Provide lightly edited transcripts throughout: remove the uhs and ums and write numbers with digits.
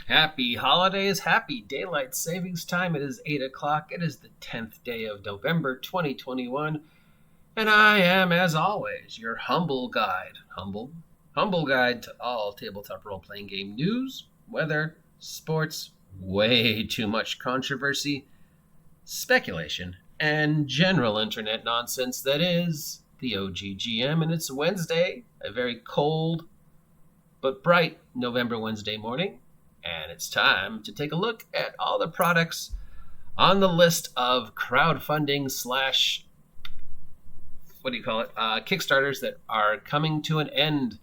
Happy holidays, happy daylight savings time. It is 8 o'clock. It is the 10th day of November 2021. And I am, as always, your humble guide. Humble guide to all tabletop role-playing game news, weather, sports, way too much controversy, speculation, and general internet nonsense that is the OGGM. And it's Wednesday, a very cold but bright November Wednesday morning. And it's time to take a look at all the products on the list of crowdfunding slash, Kickstarters that are coming to an end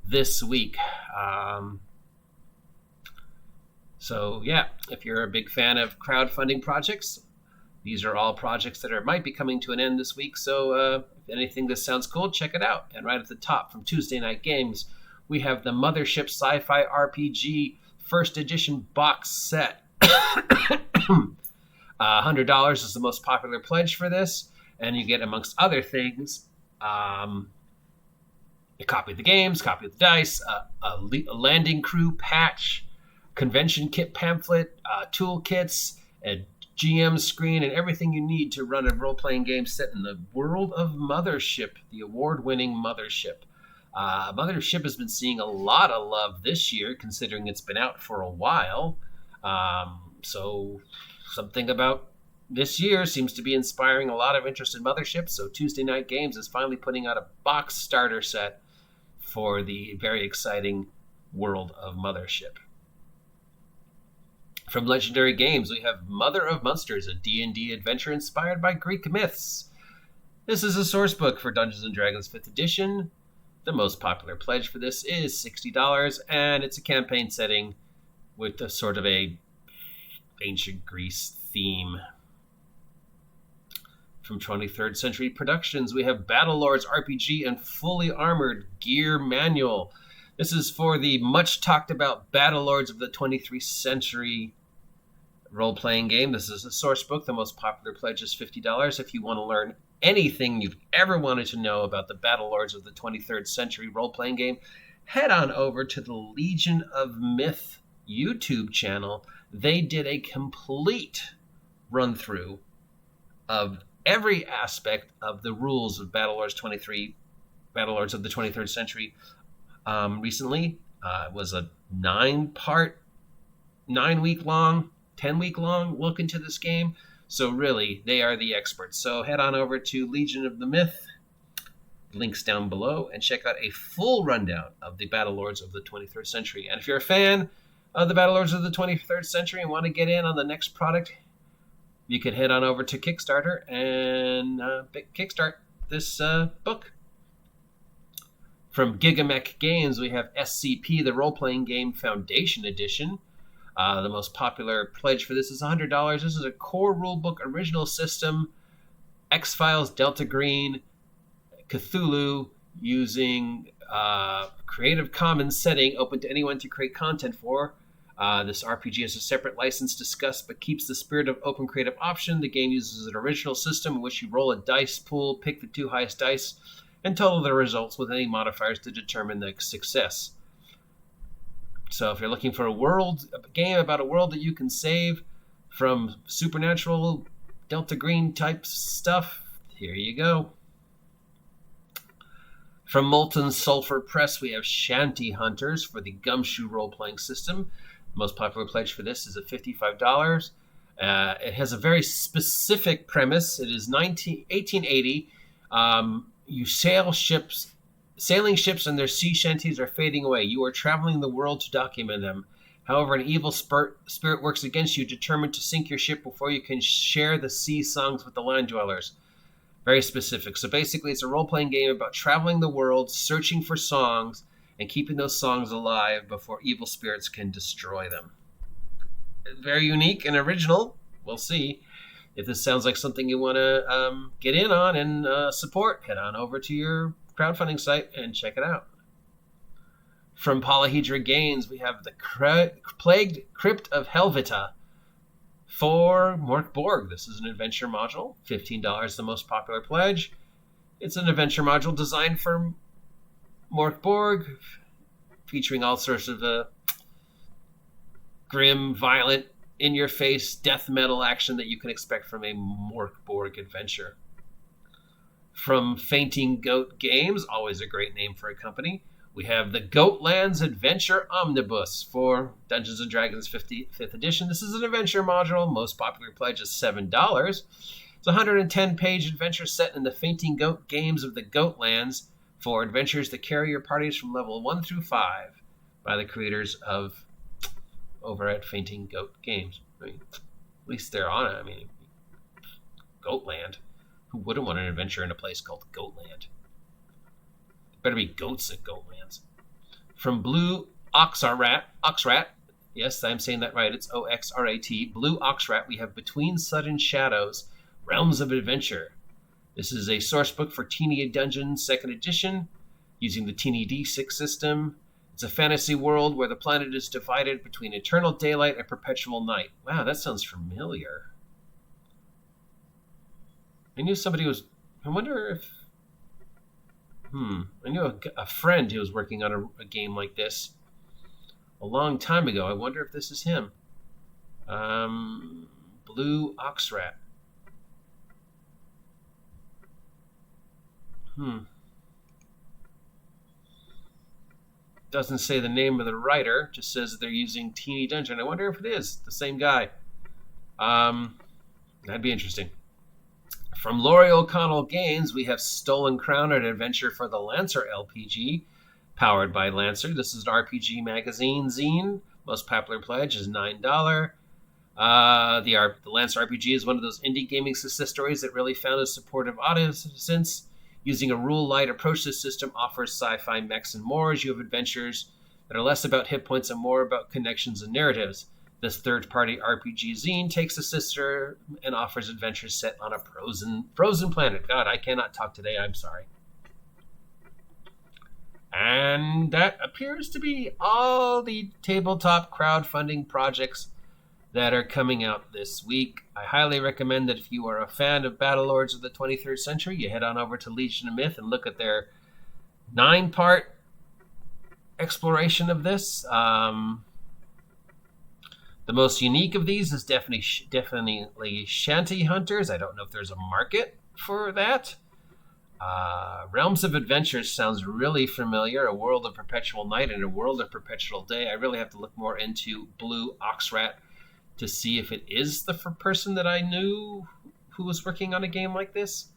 this week. If you're a big fan of crowdfunding projects, these are all projects that might be coming to an end this week. So if anything this sounds cool, check it out. And right at the top from Tuesday Night Games, we have the Mothership Sci-Fi RPG First Edition box set. $100 is the most popular pledge for this, and you get, amongst other things, a copy of the games, copy of the dice, a landing crew patch, convention kit pamphlet, toolkits, a GM screen, and everything you need to run a role-playing game set in the world of Mothership, the award-winning Mothership. Mothership has been seeing a lot of love this year, considering it's been out for a while. So something about this year seems to be inspiring a lot of interest in Mothership. So Tuesday Night Games is finally putting out a box starter set for the very exciting world of Mothership. From Legendary Games, we have Mother of Monsters, a D&D adventure inspired by Greek myths. This is a source book for Dungeons & Dragons 5th edition. The most popular pledge for this is $60, and it's a campaign setting with a sort of a ancient Greece theme. From 23rd Century Productions, we have Battlelords RPG and Fully Armored Gear Manual. This is for the much talked about Battlelords of the 23rd Century role-playing game. This is a source book. The most popular pledge is $50. If you want to learn anything you've ever wanted to know about the Battlelords of the 23rd Century role-playing game, head on over to the Legion of Myth YouTube channel. They did a complete run-through of every aspect of the rules of Battlelords of the 23rd Century recently. It was a 9-week-long, 10-week-long look into this game. So really, they are the experts. So head on over to Legion of the Myth, links down below, and check out a full rundown of the Battlelords of the 23rd Century. And if you're a fan of the Battlelords of the 23rd Century and want to get in on the next product, you could head on over to Kickstarter and kickstart this book. From Gigamech Games, we have SCP, the Role-Playing Game Foundation Edition. The most popular pledge for this is $100. This is a core rulebook, original system, X-Files, Delta Green, Cthulhu, using Creative Commons setting, open to anyone to create content for. This RPG has a separate license discussed, but keeps the spirit of open creative option. The game uses an original system in which you roll a dice pool, pick the 2 highest dice, and total the results with any modifiers to determine the success. So if you're looking for a game about a world that you can save from supernatural Delta Green type stuff, here you go. From Molten Sulfur Press, we have Shanty Hunters for the Gumshoe role-playing system. The most popular pledge for this is at $55. It has a very specific premise. It is 1880. You sail ships. Sailing ships and their sea shanties are fading away. You are traveling the world to document them. However, an evil spirit works against you, determined to sink your ship before you can share the sea songs with the land dwellers. Very specific. So basically, it's a role-playing game about traveling the world, searching for songs, and keeping those songs alive before evil spirits can destroy them. Very unique and original. We'll see. If this sounds like something you want to get in on and support, head on over to your crowdfunding site and check it out. From Polyhedra Games, we have the Plagued Crypt of Helvita for Mork Borg. This is an adventure module, $15, the most popular pledge. It's an adventure module designed for Mork Borg, featuring all sorts of grim, violent, in-your-face death metal action that you can expect from a Morkborg adventure. From Fainting Goat Games, always a great name for a company, we have the Goatlands Adventure Omnibus for Dungeons & Dragons 55th edition. This is an adventure module. Most popular pledge is $7. It's a 110-page adventure set in the Fainting Goat Games of the Goatlands for adventures that carry your parties from level 1 through 5 by the creators of over at Fainting Goat Games. I mean, at least they're on it. I mean, Goatland. Who wouldn't want an adventure in a place called Goatland? There better be goats at Goatlands. From Blue Oxrat, yes, I'm saying that right, it's Oxrat, Blue Oxrat, we have Between Sudden Shadows, Realms of Adventure. This is a source book for Teeny Dungeon 2nd edition, using the Teeny D6 system. It's a fantasy world where the planet is divided between eternal daylight and perpetual night. Wow, that sounds familiar. I knew somebody was... I wonder if... I knew a friend who was working on a game like this a long time ago. I wonder if this is him. Blue Oxrat. Doesn't say the name of the writer, just says that they're using Teeny Dungeon. I wonder if it is the same guy. That'd be interesting. From Laurie O'Connell Games, we have Stolen Crown, an adventure for the Lancer LPG, powered by Lancer. This is an RPG magazine zine. Most popular pledge is $9. The Lancer RPG is one of those indie gaming success stories that really found a supportive audience since. Using a rule-light approach to the system offers sci-fi mechs and more as you have adventures that are less about hit points and more about connections and narratives. This third-party RPG zine takes a sister and offers adventures set on a frozen planet. God, I cannot talk today. I'm sorry. And that appears to be all the tabletop crowdfunding projects that are coming out this week. I highly recommend that if you are a fan of Battlelords of the 23rd Century, you head on over to Legion of Myth and look at their 9-part exploration of this. The most unique of these is definitely Shanty Hunters. I don't know if there's a market for that. Realms of Adventure sounds really familiar. A World of Perpetual Night and a World of Perpetual Day. I really have to look more into Blue Oxrat to see if it is the person that I knew who was working on a game like this.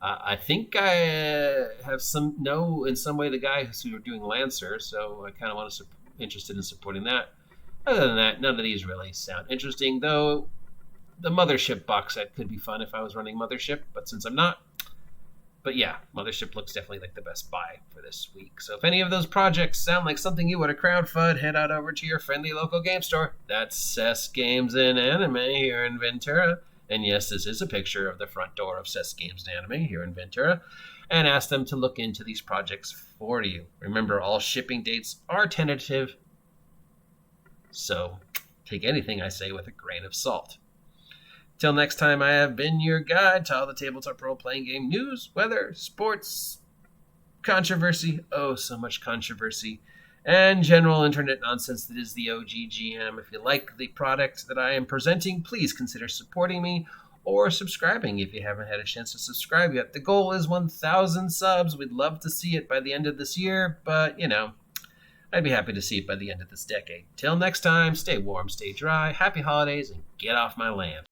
I think I have know in some way the guy who's doing Lancer, so I kind of want to interested in supporting that. Other than that, none of these really sound interesting, though the Mothership box set could be fun if I was running Mothership, but since I'm not. But yeah, Mothership looks definitely like the best buy for this week. So if any of those projects sound like something you want to crowdfund, head on over to your friendly local game store. That's Cess Games and Anime here in Ventura. And yes, this is a picture of the front door of Cess Games and Anime here in Ventura. And ask them to look into these projects for you. Remember, all shipping dates are tentative. So take anything I say with a grain of salt. Till next time, I have been your guide to all the tabletop role-playing game news, weather, sports, controversy, oh, so much controversy, and general internet nonsense that is the OGGM. If you like the product that I am presenting, please consider supporting me or subscribing if you haven't had a chance to subscribe yet. The goal is 1,000 subs. We'd love to see it by the end of this year, but, I'd be happy to see it by the end of this decade. Till next time, stay warm, stay dry, happy holidays, and get off my land.